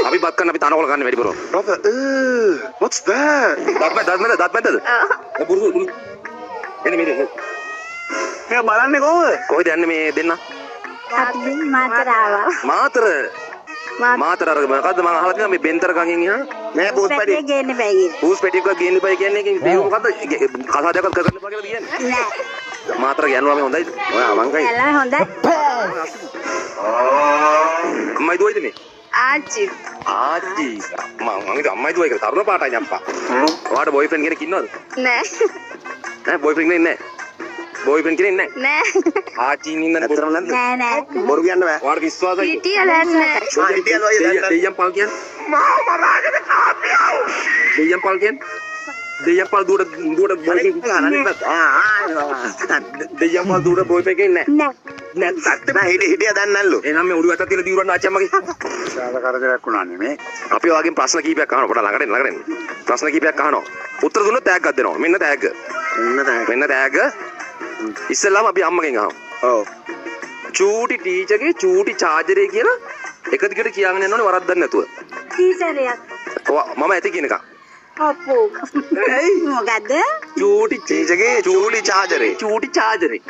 අපි බත් කන්න අපි තනකොළ කන්නේ වැඩිපුර. Brother, what's that? දත් මැදද? බුරුදු. එන්නේ මේ. මේ බලන්නේ කොහොමද? කොහෙද යන්නේ මේ දෙන්න? අපි මාතර ආවා. මාතර. මාතර අර මොකද්ද මම අහලා තියෙනවා මේ බෙන්තර ගඟෙන් ඉහා මේ බූස් පැටි. ගේන්න බෑ කියන. බූස් පැටියක් ගේන්න බෑ කියන්නේ එකෙන් මේ මොකද්ද කසාදයක් කරන්න බෑ කියලා කියන්නේ. නෑ. මාතර යනවා මේ හොඳයිද? ඔයා මං කයි. එලා හොඳයි. අම්මයි දුවයිද මේ? ආච්චි. ආච්චි. මම අම්මයි දුවයි කියලා තරුණ පාටයි අප්පා. ඔයාට බොයිෆ්‍රෙන්ඩ් කෙනෙක් ඉන්නවද? නෑ. නෑ බොයිෆ්‍රෙන්ඩ් කෙනෙක් නෑ. බොයිෆ්‍රෙන්ඩ් කෙනෙක් නෑ. නෑ. ආච්චි ඉන්න ඇත්තටම නැද්ද? නෑ නෑ. බොරු කියන්න බෑ. ඔයාට විශ්වාසයි? හිටියලා නෑ. හිටියද ඔය දැන් දෙයියන් පල් කියන්නේ? මාව මරාගෙන කාපියෝ. දෙයියන් පල් කියන්නේ? දෙයියන් පල් දුවට බොයිෆ්‍රෙන්ඩ් දෙයියන් පල් දුවට බොයිෆ්‍රෙන්ඩ් කෙනෙක් නෑ. නෑ. නැත්නම් නෑ හිටියා දැන් නැල්ලු. එහෙනම් මේ ඔළුව අතට තියලා දිවුරන්න ආච්චි අම්මගේ. විශාල කරදරයක් වුණානේ මේ. අපි ඔයගෙන් ප්‍රශ්න කීපයක් අහනවා. පොඩ ළඟට එන්න. ප්‍රශ්න කීපයක් අහනවා. උත්තර දුන්නොත් තෑග්ගක් දෙනවා. මෙන්න තෑග්ග. මෙන්න තෑග්ග. ඉස්සෙල්ලාම අපි අම්මගෙන් අහමු. ඔව්. චූටි ටීචර්ගේ චූටි චාර්ජරේ කියලා එක දිගට කියගෙන යන්න ඕනේ වරද්දක් නැතුව. ටීචරයක්. මම ඇති කියන එක. අප්පෝ. මොකද්ද? චූටි ටීචර්ගේ චූටි චාර්ජරේ. චූටි චාර්ජරේ.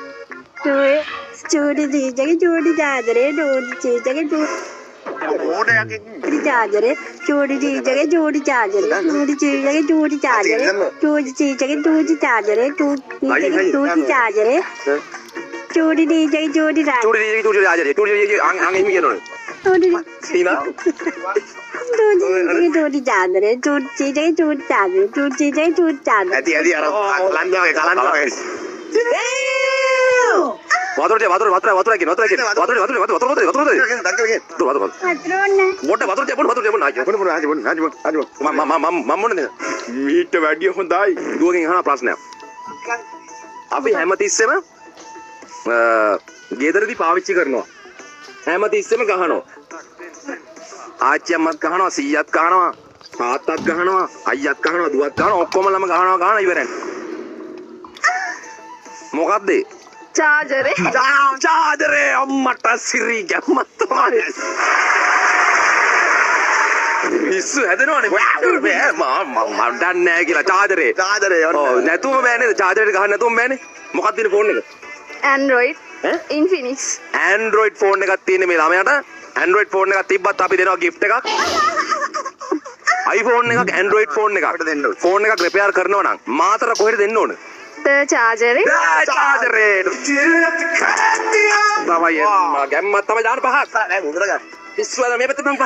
චූටි ටීචරගේ චූටි චාර්ජරේ චූටි චාර්ජරේ චූටි ටීචරගේ චූටි චාර්ජරේ චූටි ටීචරගේ චූටි චාර්ජරේ චූටි ටීචරගේ චූටි චාර්ජරේ චූටි චාර්ජරේ චූටි ටීචරගේ චූටි චාර්ජරේ චූටි චාර්ජරේ චූටි අං එහෙම කියනවනේ. චූටි සීනා චූටි චාර්ජරේ චූටි ටීචරගේ චූටි චාර්ජරේ චූටි ටීචරගේ චූටි චාර්ජරේ ඇති අර ලන්දාවේ කලන්දාවේ. වතුර කියන වතුර කියන වතුර කියන වතුර මීට වැඩිය හොඳයි දුවගෙන් අහන ප්‍රශ්නයක්. අපි හැමතිස්සෙම ගෙදරදී පාවිච්චි කරනවා. හැමතිස්සෙම ගහනවා. ආච්චි අම්මත් ගහනවා, සීයාත් ගහනවා, තාත්තත් ගහනවා, අයියාත් ගහනවා, දුවත් ගහනවා, ඔක්කොම ළම ගහනවා ඉවරයි. මොකද්ද? චාර්ජරේ චාර්ජරේ අම්මට සිරි ගැම්මත් තමයි. පිස්සු හැදෙනවනේ. මම දන්නේ නැහැ කියලා චාර්ජරේ. චාර්ජරේ ඔව් නැතුව බෑ නේද? චාර්ජරේට ගහන්න නැතුව බෑනේ. මොකක්ද තියෙන ෆෝන් එක? Android ඈ? Infinix. Android ෆෝන් එකක් තියෙන මේ ළමයාට. Android ෆෝන් එකක් තිබ්බත් අපි දෙනවා gift එකක්. iPhone එකක් Android ෆෝන් එකක්. ෆෝන් එකක් රිපෙයාර් කරනවා නම් මාතර කොහෙද දෙන්න ඕන? චාර්ජරේ චාර්ජරේ. තමයි ගැම්මත් තමයි දාන්න පහක්. නෑ මුදල ගන්න. පිස්සුවද මේ පැත්තට